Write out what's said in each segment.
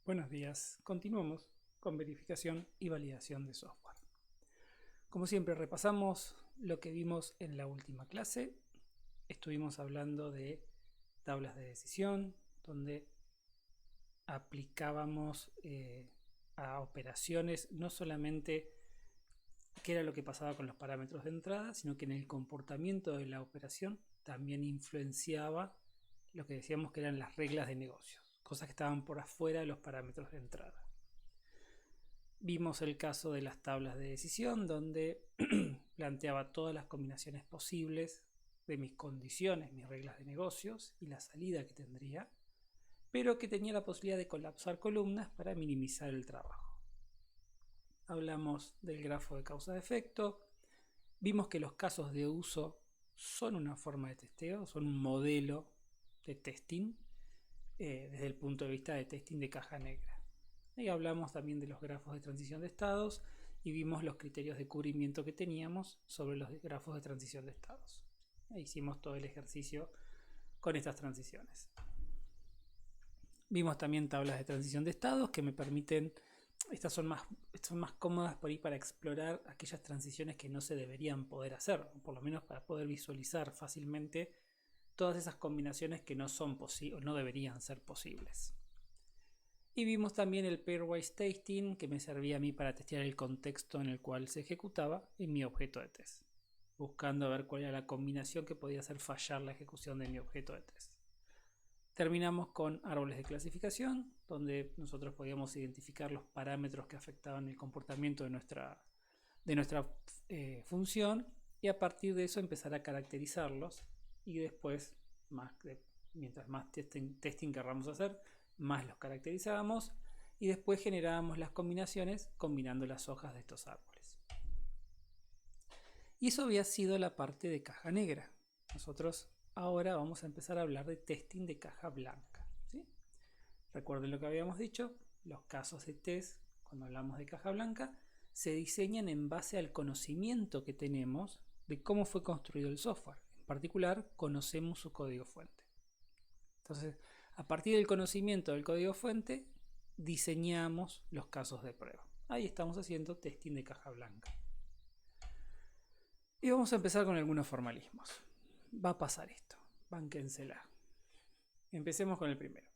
Buenos días. Continuamos con verificación y validación de software. Como siempre, repasamos lo que vimos en la última clase. Estuvimos hablando de tablas de decisión, donde aplicábamos a operaciones no solamente qué era lo que pasaba con los parámetros de entrada, sino que en el comportamiento de la operación también influenciaba lo que decíamos que eran las reglas de negocios, cosas que estaban por afuera de los parámetros de entrada. Vimos el caso de las tablas de decisión, donde planteaba todas las combinaciones posibles de mis condiciones, mis reglas de negocios y la salida que tendría, pero que tenía la posibilidad de colapsar columnas para minimizar el trabajo. Hablamos del grafo de causa-efecto, vimos que los casos de uso son una forma de testeo, son un modelo de testing desde el punto de vista de testing de caja negra. Y hablamos también de los grafos de transición de estados y vimos los criterios de cubrimiento que teníamos sobre los grafos de transición de estados. E hicimos todo el ejercicio con estas transiciones. Vimos también tablas de transición de estados que me permiten, estas son más cómodas por ahí para explorar aquellas transiciones que no se deberían poder hacer, por lo menos para poder visualizar fácilmente todas esas combinaciones que no son posibles, no deberían ser posibles. Y vimos también el pairwise testing, que me servía a mí para testear el contexto en el cual se ejecutaba en mi objeto de test, buscando ver cuál era la combinación que podía hacer fallar la ejecución de mi objeto de test. Terminamos con árboles de clasificación, donde nosotros podíamos identificar los parámetros que afectaban el comportamiento de nuestra función y a partir de eso empezar a caracterizarlos y después, mientras más testing querramos hacer, más los caracterizábamos y después generábamos las combinaciones combinando las hojas de estos árboles. Y eso había sido la parte de caja negra. Nosotros ahora vamos a empezar a hablar de testing de caja blanca, ¿sí? Recuerden lo que habíamos dicho, los casos de test, cuando hablamos de caja blanca, se diseñan en base al conocimiento que tenemos de cómo fue construido el software. En particular, conocemos su código fuente. Entonces, a partir del conocimiento del código fuente, diseñamos los casos de prueba. Ahí estamos haciendo testing de caja blanca. Y vamos a empezar con algunos formalismos. Va a pasar esto, bánquensela. Empecemos con el primero.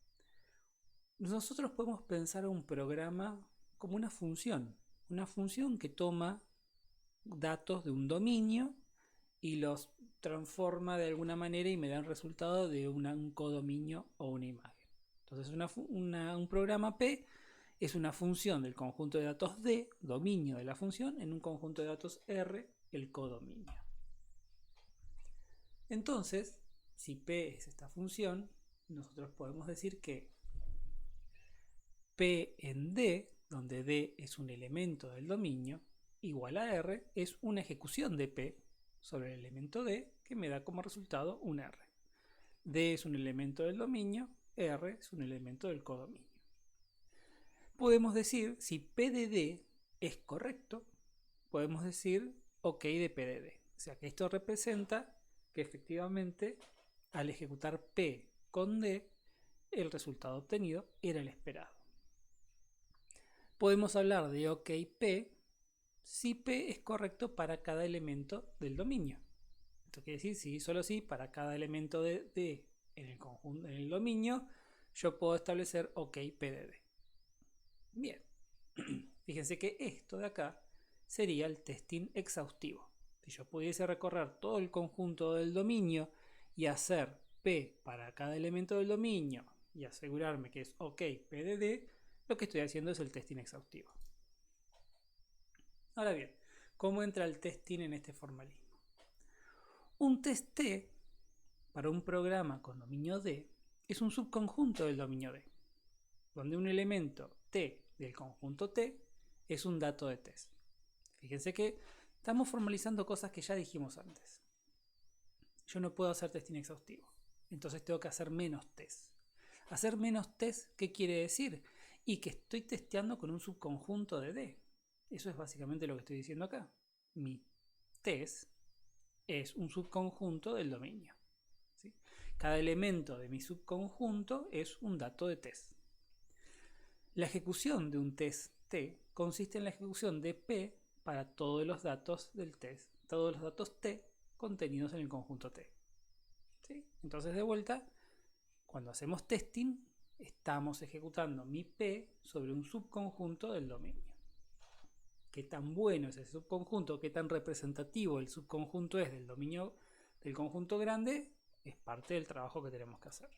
Nosotros podemos pensar un programa como una función que toma datos de un dominio y los transforma de alguna manera y me da el resultado de un codominio o una imagen. Entonces un programa P es una función del conjunto de datos D, dominio de la función, en un conjunto de datos R, el codominio. Entonces, si P es esta función, nosotros podemos decir que P en D, donde D es un elemento del dominio, igual a R, es una ejecución de P sobre el elemento D que me da como resultado un R. D es un elemento del dominio, R es un elemento del codominio. Podemos decir, si P de D es correcto, podemos decir OK de P de D. O sea que esto representa que efectivamente al ejecutar P con D, el resultado obtenido era el esperado. Podemos hablar de OK P si P es correcto para cada elemento del dominio. Esto quiere decir, si solo si para cada elemento de D en el conjunto, en el dominio, yo puedo establecer OK P de D. Bien, fíjense que esto de acá sería el testing exhaustivo. Si yo pudiese recorrer todo el conjunto del dominio y hacer P para cada elemento del dominio y asegurarme que es OK P de D, lo que estoy haciendo es el testing exhaustivo. Ahora bien, ¿cómo entra el testing en este formalismo? Un test T para un programa con dominio D es un subconjunto del dominio D, donde un elemento T del conjunto T es un dato de test. Fíjense que estamos formalizando cosas que ya dijimos antes. Yo no puedo hacer testing exhaustivo, entonces tengo que hacer menos test. Hacer menos test, ¿qué quiere decir? Y que estoy testeando con un subconjunto de D. Eso es básicamente lo que estoy diciendo acá. Mi test es un subconjunto del dominio, ¿sí? Cada elemento de mi subconjunto es un dato de test. La ejecución de un test T consiste en la ejecución de P para todos los datos del test, todos los datos T contenidos en el conjunto T. ¿Sí? Entonces, de vuelta, cuando hacemos testing, estamos ejecutando mi P sobre un subconjunto del dominio. Qué tan bueno es ese subconjunto, qué tan representativo el subconjunto es del dominio del conjunto grande, es parte del trabajo que tenemos que hacer.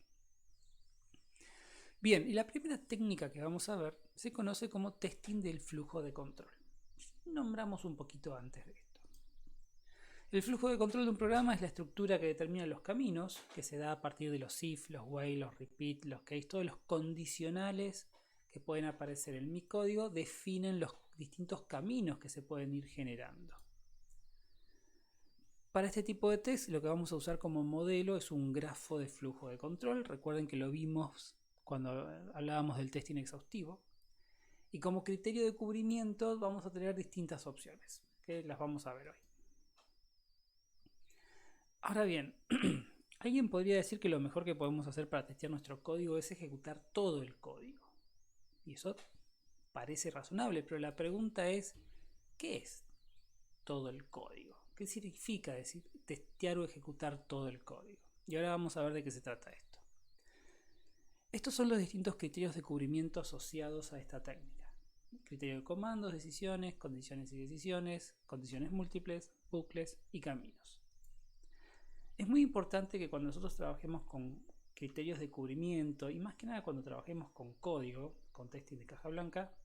Bien, y la primera técnica que vamos a ver se conoce como testing del flujo de control. Nombramos un poquito antes de esto. El flujo de control de un programa es la estructura que determina los caminos, que se da a partir de los if, los while, los repeat, los case, todos los condicionales que pueden aparecer en mi código definen los distintos caminos que se pueden ir generando. Para este tipo de test lo que vamos a usar como modelo es un grafo de flujo de control. Recuerden que lo vimos cuando hablábamos del testing exhaustivo. Y como criterio de cubrimiento vamos a tener distintas opciones, que las vamos a ver hoy. Ahora bien, alguien podría decir que lo mejor que podemos hacer para testear nuestro código es ejecutar todo el código. Y eso parece razonable, pero la pregunta es, ¿qué es todo el código? ¿Qué significa decir testear o ejecutar todo el código? Y ahora vamos a ver de qué se trata esto. Estos son los distintos criterios de cubrimiento asociados a esta técnica. Criterio de comandos, decisiones, condiciones y decisiones, condiciones múltiples, bucles y caminos. Es muy importante que cuando nosotros trabajemos con criterios de cubrimiento y más que nada cuando trabajemos con código, con testing de caja blanca,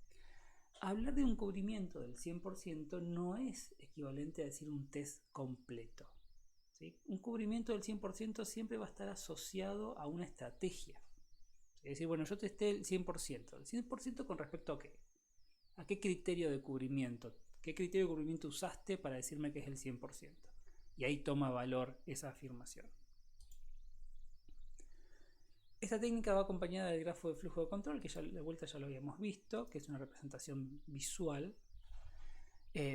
hablar de un cubrimiento del 100% no es equivalente a decir un test completo. ¿Sí? Un cubrimiento del 100% siempre va a estar asociado a una estrategia. Es decir, bueno, yo testé el 100%. ¿El 100% con respecto a qué? ¿A qué criterio de cubrimiento? ¿Qué criterio de cubrimiento usaste para decirme que es el 100%? Y ahí toma valor esa afirmación. Esta técnica va acompañada del grafo de flujo de control, que ya de vuelta ya lo habíamos visto, que es una representación visual,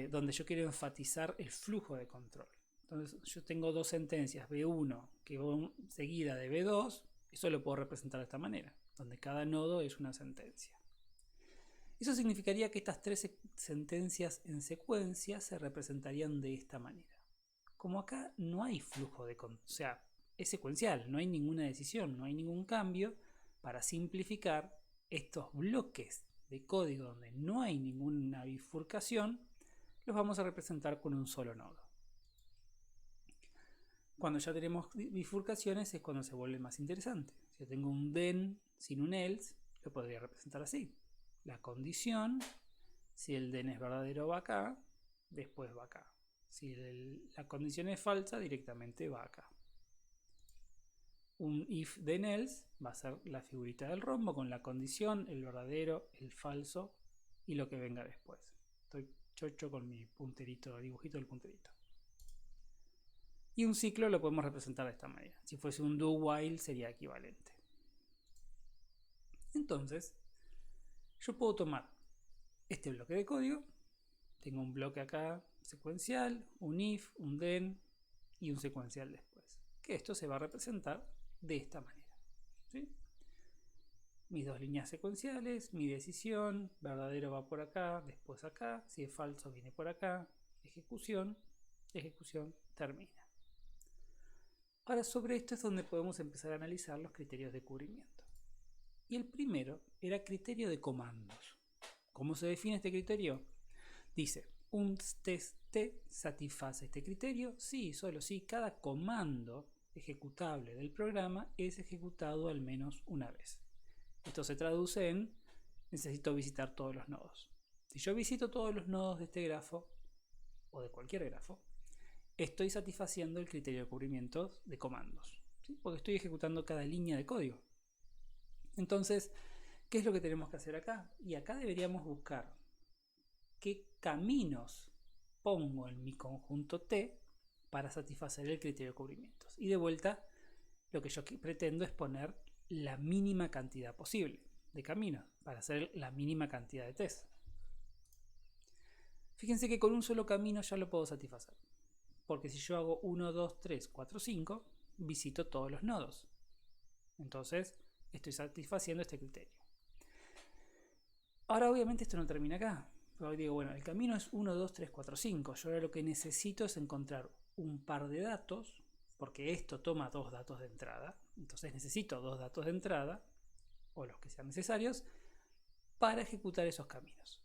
donde yo quiero enfatizar el flujo de control. Entonces yo tengo dos sentencias, B1 que va seguida de B2, eso lo puedo representar de esta manera, donde cada nodo es una sentencia. Eso significaría que estas tres sentencias en secuencia se representarían de esta manera. Como acá no hay flujo de control, o sea, es secuencial, no hay ninguna decisión, no hay ningún cambio, para simplificar estos bloques de código donde no hay ninguna bifurcación, los vamos a representar con un solo nodo. Cuando ya tenemos bifurcaciones es cuando se vuelve más interesante. Si yo tengo un then sin un else, lo podría representar así. La condición, si el then es verdadero va acá, después va acá. Si la condición es falsa, directamente va acá. Un if then else va a ser la figurita del rombo con la condición, el verdadero, el falso y lo que venga después. Estoy chocho con mi punterito, dibujito del punterito. Y un ciclo lo podemos representar de esta manera. Si fuese un do while sería equivalente. Entonces, yo puedo tomar este bloque de código. Tengo un bloque acá secuencial, un if, un then y un secuencial después. Que esto se va a representar de esta manera. ¿Sí? Mis dos líneas secuenciales, mi decisión, verdadero va por acá, después acá, si es falso viene por acá, ejecución, ejecución, termina. Ahora sobre esto es donde podemos empezar a analizar los criterios de cubrimiento. Y el primero era criterio de comandos. ¿Cómo se define este criterio? Dice, un test T satisface este criterio si, solo si cada comando ejecutable del programa es ejecutado al menos una vez. Esto se traduce en necesito visitar todos los nodos. Si yo visito todos los nodos de este grafo o de cualquier grafo, estoy satisfaciendo el criterio de cubrimiento de comandos, ¿sí? Porque estoy ejecutando cada línea de código. Entonces, ¿qué es lo que tenemos que hacer acá? Y acá deberíamos buscar qué caminos pongo en mi conjunto T para satisfacer el criterio de cubrimientos. Y de vuelta, lo que yo pretendo es poner la mínima cantidad posible de caminos para hacer la mínima cantidad de test. Fíjense que con un solo camino ya lo puedo satisfacer. Porque si yo hago 1, 2, 3, 4, 5, visito todos los nodos. Entonces, estoy satisfaciendo este criterio. Ahora obviamente esto no termina acá. Pero digo, bueno, el camino es 1, 2, 3, 4, 5. Yo ahora lo que necesito es encontrar un par de datos, porque esto toma 2 datos de entrada. Entonces necesito 2 datos de entrada, o los que sean necesarios, para ejecutar esos caminos.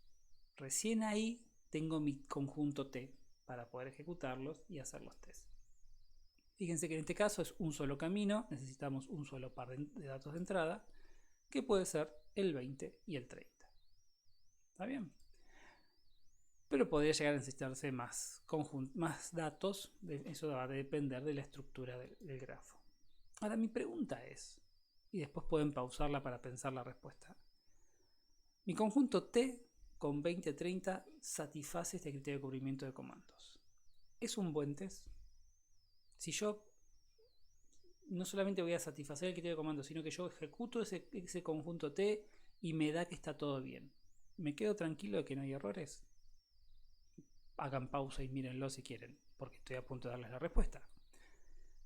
Recién ahí tengo mi conjunto T para poder ejecutarlos y hacer los test. Fíjense que en este caso es un solo camino, necesitamos un solo par de datos de entrada, que puede ser el 20 y el 30. ¿Está bien? Pero podría llegar a necesitarse más datos, eso va a depender de la estructura del grafo. Ahora mi pregunta es, y después pueden pausarla para pensar la respuesta. Mi conjunto T con 20-30 satisface este criterio de cubrimiento de comandos. ¿Es un buen test? Si yo no solamente voy a satisfacer el criterio de comandos, sino que yo ejecuto ese conjunto T y me da que está todo bien, ¿me quedo tranquilo de que no hay errores? Hagan pausa y mírenlo si quieren, porque estoy a punto de darles la respuesta.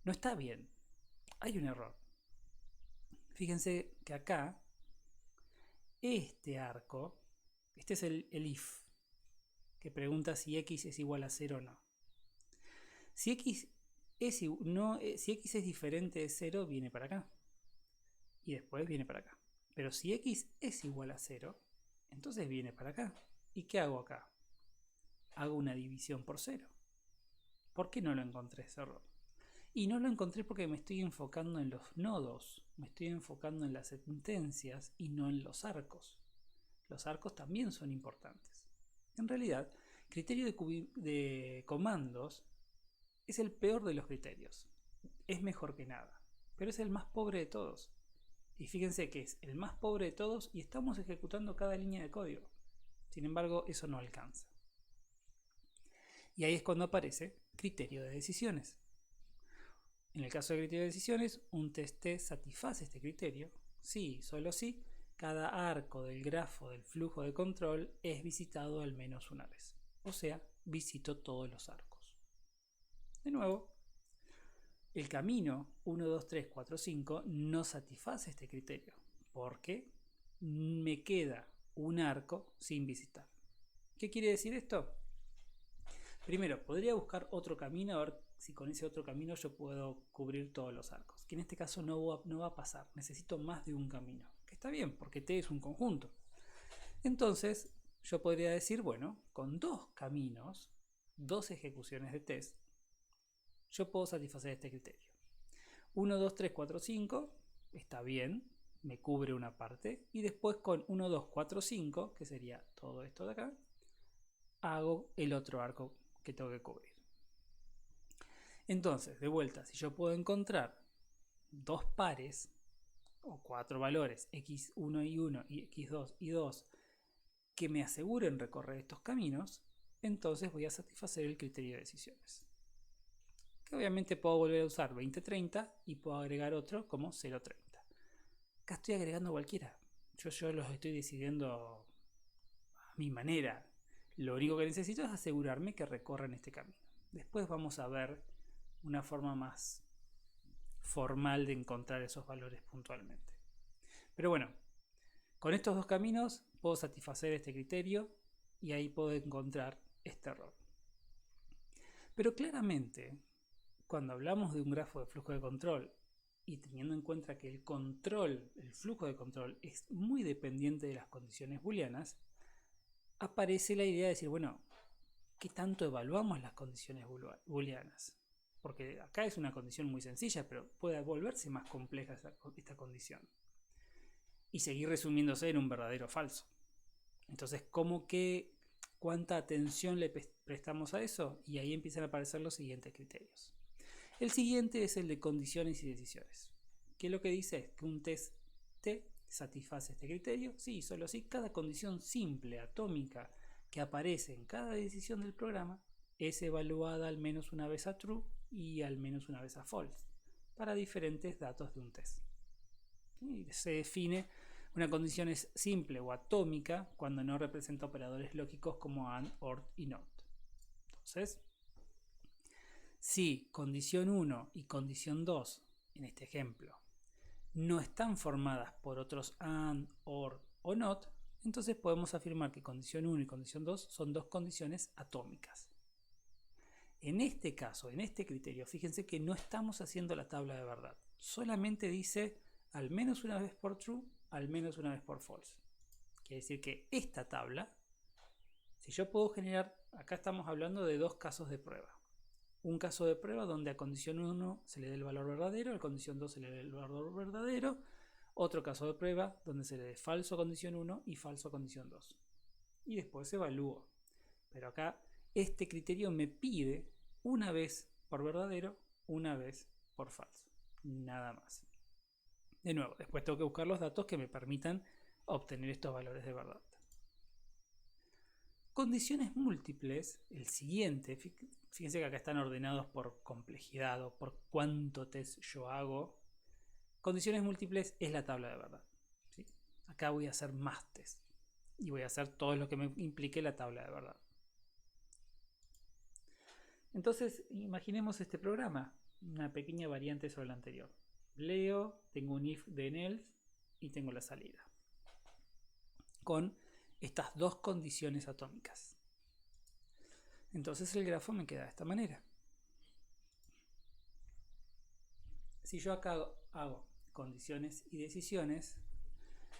No está bien, hay un error. Fíjense que acá, este arco, este es el if, que pregunta si x es igual a 0 o no. Si x es diferente de 0, viene para acá. Y después viene para acá. Pero si x es igual a 0, entonces viene para acá. ¿Y qué hago acá? Hago una división por 0. ¿Por qué no lo encontré ese error? Y no lo encontré porque me estoy enfocando en los nodos, me estoy enfocando en las sentencias y no en los arcos. Los arcos también son importantes. En realidad, criterio de comandos es el peor de los criterios. Es mejor que nada, pero es el más pobre de todos. Y fíjense que es el más pobre de todos y estamos ejecutando cada línea de código. Sin embargo, eso no alcanza. Y ahí es cuando aparece criterio de decisiones. En el caso de criterio de decisiones, un test T satisface este criterio si, solo si, cada arco del grafo del flujo de control es visitado al menos una vez. O sea, visito todos los arcos. De nuevo, el camino 1, 2, 3, 4, 5 no satisface este criterio porque me queda un arco sin visitar. ¿Qué quiere decir esto? Primero, podría buscar otro camino, a ver si con ese otro camino yo puedo cubrir todos los arcos. Que en este caso no va a pasar. Necesito más de un camino. Que está bien, porque T es un conjunto. Entonces, yo podría decir, bueno, con 2 caminos, 2 ejecuciones de test, yo puedo satisfacer este criterio. 1, 2, 3, 4, 5 está bien, me cubre una parte. Y después con 1, 2, 4, 5, que sería todo esto de acá, hago el otro arco que tengo que cubrir. Entonces, de vuelta, si yo puedo encontrar 2 pares o 4 valores, x1 y 1 y x2 y 2, que me aseguren recorrer estos caminos, entonces voy a satisfacer el criterio de decisiones. Que obviamente puedo volver a usar 20-30 y puedo agregar otro como 0-30. Acá estoy agregando cualquiera. Yo los estoy decidiendo a mi manera. Lo único que necesito es asegurarme que recorran este camino. Después vamos a ver una forma más formal de encontrar esos valores puntualmente. Pero bueno, con estos 2 caminos puedo satisfacer este criterio y ahí puedo encontrar este error. Pero claramente, cuando hablamos de un grafo de flujo de control y teniendo en cuenta que el flujo de control es muy dependiente de las condiciones booleanas, aparece la idea de decir, bueno, ¿qué tanto evaluamos las condiciones booleanas? Porque acá es una condición muy sencilla, pero puede volverse más compleja esta condición y seguir resumiéndose en un verdadero o falso. Entonces, ¿cuánta atención le prestamos a eso? Y ahí empiezan a aparecer los siguientes criterios. El siguiente es el de condiciones y decisiones, que lo que dice es que un test T satisface este criterio si, solo si, cada condición simple, atómica, que aparece en cada decisión del programa es evaluada al menos una vez a true y al menos una vez a false para diferentes datos de un test. Y se define una condición es simple o atómica cuando no representa operadores lógicos como AND, OR y NOT. Entonces, si condición 1 y condición 2, en este ejemplo, no están formadas por otros AND, OR o NOT, entonces podemos afirmar que condición 1 y condición 2 son dos condiciones atómicas. En este caso, en este criterio, fíjense que no estamos haciendo la tabla de verdad. Solamente dice al menos una vez por true, al menos una vez por false. Quiere decir que esta tabla, si yo puedo generar, acá estamos hablando de dos casos de prueba. Un caso de prueba donde a condición 1 se le dé el valor verdadero, a condición 2 se le dé el valor verdadero. Otro caso de prueba donde se le dé falso a condición 1 y falso a condición 2. Y después se evalúa. Pero acá este criterio me pide una vez por verdadero, una vez por falso. Nada más. De nuevo, después tengo que buscar los datos que me permitan obtener estos valores de verdad. Condiciones múltiples, el siguiente, fíjense que acá están ordenados por complejidad o por cuánto test yo hago. Condiciones múltiples es la tabla de verdad, ¿sí? Acá voy a hacer más test y voy a hacer todo lo que me implique la tabla de verdad. Entonces, imaginemos este programa, una pequeña variante sobre el anterior. Leo, tengo un if de else y tengo la salida. Con estas dos condiciones atómicas. Entonces el grafo me queda de esta manera. Si yo acá hago condiciones y decisiones,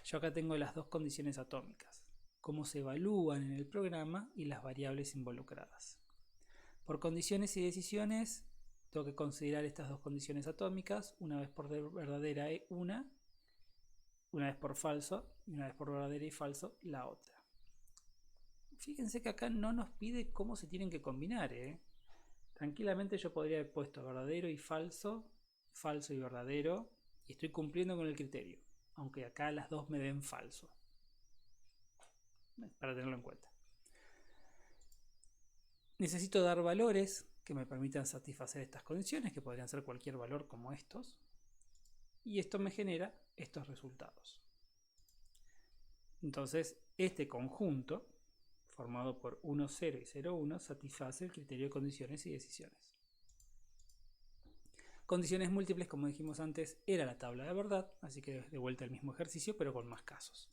yo acá tengo las dos condiciones atómicas, cómo se evalúan en el programa y las variables involucradas. Por condiciones y decisiones, tengo que considerar estas dos condiciones atómicas, una vez por verdadera una vez por falso y una vez por verdadera y falso la otra. Fíjense que acá no nos pide cómo se tienen que combinar, Tranquilamente yo podría haber puesto verdadero y falso, falso y verdadero, y estoy cumpliendo con el criterio, aunque acá las dos me den falso, para tenerlo en cuenta. Necesito dar valores que me permitan satisfacer estas condiciones, que podrían ser cualquier valor como estos, y esto me genera estos resultados. Entonces, este conjunto, formado por 1, 0 y 0, 1, satisface el criterio de condiciones y decisiones. Condiciones múltiples, como dijimos antes, era la tabla de verdad, así que de vuelta el mismo ejercicio, pero con más casos.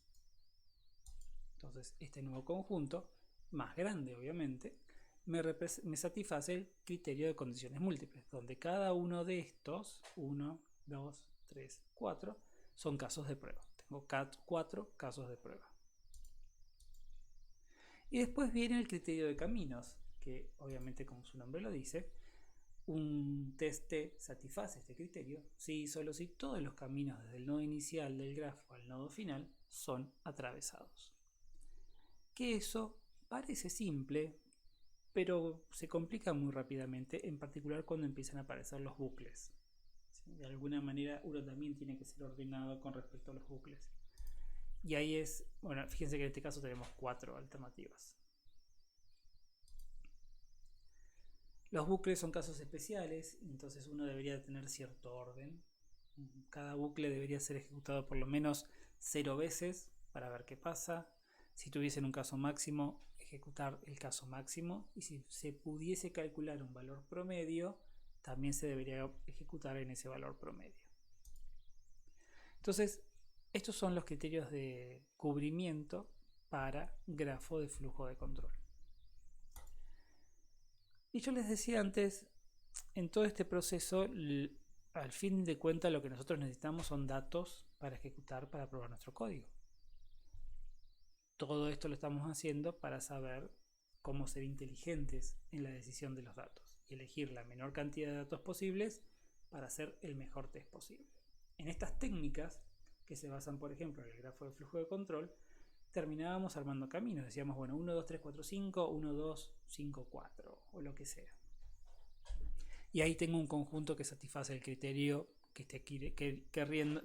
Entonces, este nuevo conjunto, más grande obviamente, me satisface el criterio de condiciones múltiples, donde cada uno de estos, 1, 2, 3, 4, son casos de prueba. Tengo 4 casos de prueba. Y después viene el criterio de caminos, que obviamente, como su nombre lo dice, un test T satisface este criterio si y solo si todos los caminos desde el nodo inicial del grafo al nodo final son atravesados. Que eso parece simple, pero se complica muy rápidamente, en particular cuando empiezan a aparecer los bucles. De alguna manera uno también tiene que ser ordenado con respecto a los bucles. Y ahí es, bueno, fíjense que en este caso tenemos 4 alternativas. Los bucles son casos especiales, entonces uno debería tener cierto orden. Cada bucle debería ser ejecutado por lo menos 0 veces para ver qué pasa. Si tuviesen un caso máximo, ejecutar el caso máximo. Y si se pudiese calcular un valor promedio, también se debería ejecutar en ese valor promedio. Entonces, estos son los criterios de cubrimiento para grafo de flujo de control. Y yo les decía antes, en todo este proceso, al fin de cuentas lo que nosotros necesitamos son datos para ejecutar, para probar nuestro código. Todo esto lo estamos haciendo para saber cómo ser inteligentes en la decisión de los datos y elegir la menor cantidad de datos posibles para hacer el mejor test posible. En estas técnicas, que se basan por ejemplo en el grafo de flujo de control, terminábamos armando caminos. Decíamos, bueno, 1, 2, 3, 4, 5, 1, 2, 5, 4 o lo que sea. Y ahí tengo un conjunto que satisface el criterio que esté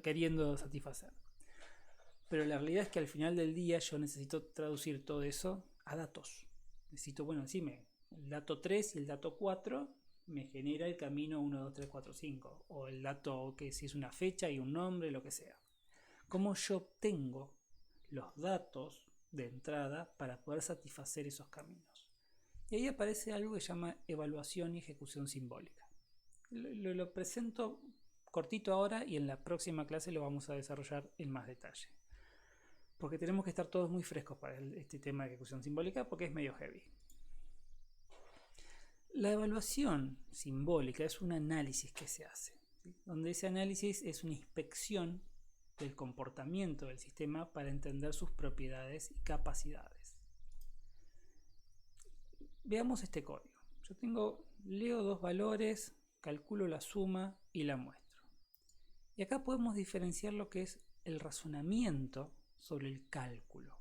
queriendo satisfacer. Pero la realidad es que al final del día yo necesito traducir todo eso a datos. Necesito, bueno, decime, el dato 3 y el dato 4 me genera el camino 1, 2, 3, 4, 5. O el dato que si es una fecha y un nombre, lo que sea. ¿Cómo yo obtengo los datos de entrada para poder satisfacer esos caminos? Y ahí aparece algo que se llama evaluación y ejecución simbólica. Lo presento cortito ahora y en la próxima clase lo vamos a desarrollar en más detalle. porque tenemos que estar todos muy frescos para este tema de ejecución simbólica, porque es medio heavy. La evaluación simbólica es un análisis que se hace, ¿sí? Donde ese análisis es una inspección del comportamiento del sistema para entender sus propiedades y capacidades. Veamos este código. Yo leo dos valores, calculo la suma y la muestro. Y acá podemos diferenciar lo que es el razonamiento sobre el cálculo.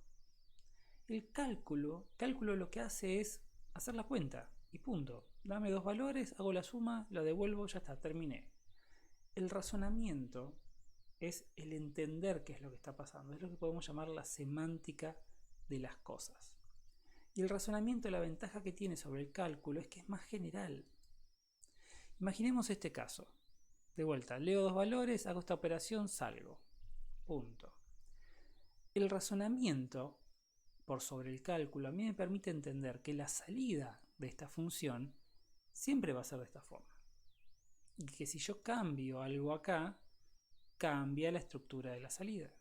El cálculo lo que hace es hacer la cuenta y punto. Dame dos valores, hago la suma, la devuelvo, ya está, terminé. El razonamiento es el entender qué es lo que está pasando. Es lo que podemos llamar la semántica de las cosas. Y el razonamiento, la ventaja que tiene sobre el cálculo es que es más general. Imaginemos este caso. De vuelta, leo dos valores, hago esta operación, salgo. Punto. El razonamiento por sobre el cálculo a mí me permite entender que la salida de esta función siempre va a ser de esta forma. Y que si yo cambio algo acá, cambia la estructura de la salida.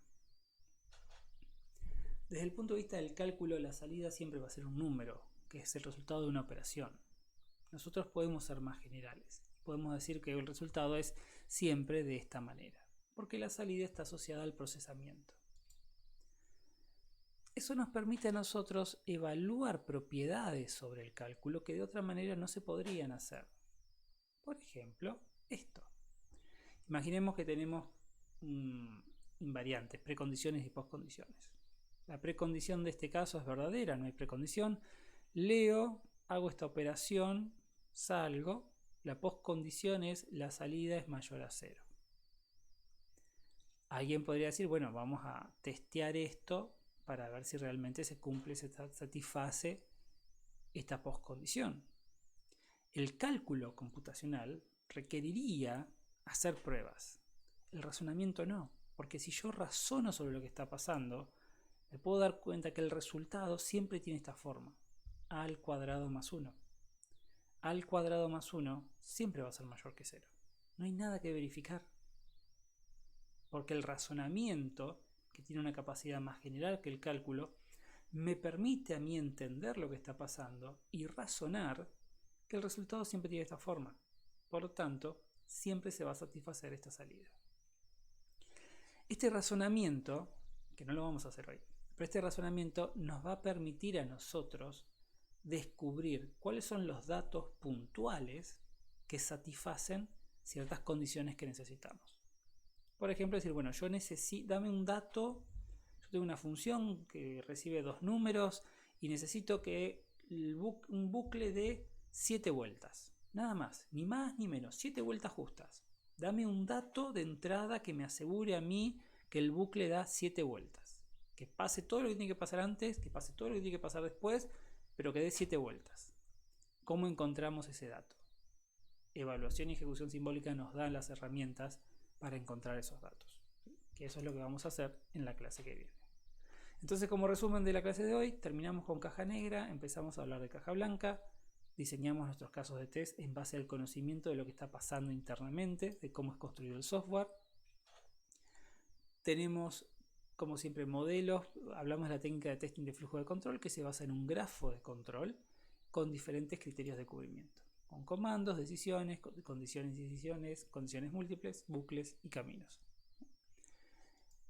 Desde el punto de vista del cálculo, la salida siempre va a ser un número, que es el resultado de una operación. Nosotros podemos ser más generales. Podemos decir que el resultado es siempre de esta manera, porque la salida está asociada al procesamiento. Eso nos permite a nosotros evaluar propiedades sobre el cálculo que de otra manera no se podrían hacer. Por ejemplo, esto. Imaginemos que tenemos invariantes, precondiciones y postcondiciones. La precondición de este caso es verdadera, no hay precondición. Leo, hago esta operación, salgo. La postcondición es la salida es mayor a 0. Alguien podría decir, bueno, vamos a testear esto para ver si realmente se cumple, se satisface esta postcondición. El cálculo computacional requeriría hacer pruebas. El razonamiento no, porque si yo razono sobre lo que está pasando, me puedo dar cuenta que el resultado siempre tiene esta forma: a al cuadrado más 1. A al cuadrado más 1 siempre va a ser mayor que 0. No hay nada que verificar, porque el razonamiento, que tiene una capacidad más general que el cálculo, me permite a mí entender lo que está pasando y razonar que el resultado siempre tiene esta forma. Por lo tanto, siempre se va a satisfacer esta salida. Este razonamiento, que no lo vamos a hacer hoy, pero este razonamiento nos va a permitir a nosotros descubrir cuáles son los datos puntuales que satisfacen ciertas condiciones que necesitamos. Por ejemplo, decir, bueno, yo necesito, dame un dato, yo tengo una función que recibe dos números y necesito que un bucle de 7 vueltas. Nada más ni menos, 7 vueltas justas. Dame un dato de entrada que me asegure a mí que el bucle da 7 vueltas. Que pase todo lo que tiene que pasar antes, que pase todo lo que tiene que pasar después, pero que dé 7 vueltas. ¿Cómo encontramos ese dato? Evaluación y ejecución simbólica nos dan las herramientas para encontrar esos datos. Que eso es lo que vamos a hacer en la clase que viene. Entonces, como resumen de la clase de hoy, terminamos con caja negra, empezamos a hablar de caja blanca, diseñamos nuestros casos de test en base al conocimiento de lo que está pasando internamente, de cómo es construido el software. Tenemos, como siempre, modelos. Hablamos de la técnica de testing de flujo de control, que se basa en un grafo de control con diferentes criterios de cubrimiento, con comandos, decisiones, condiciones y decisiones, condiciones múltiples, bucles y caminos.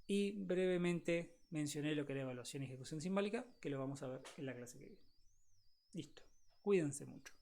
Y brevemente mencioné lo que era evaluación y ejecución simbólica, que lo vamos a ver en la clase que viene. Listo. Cuídense mucho.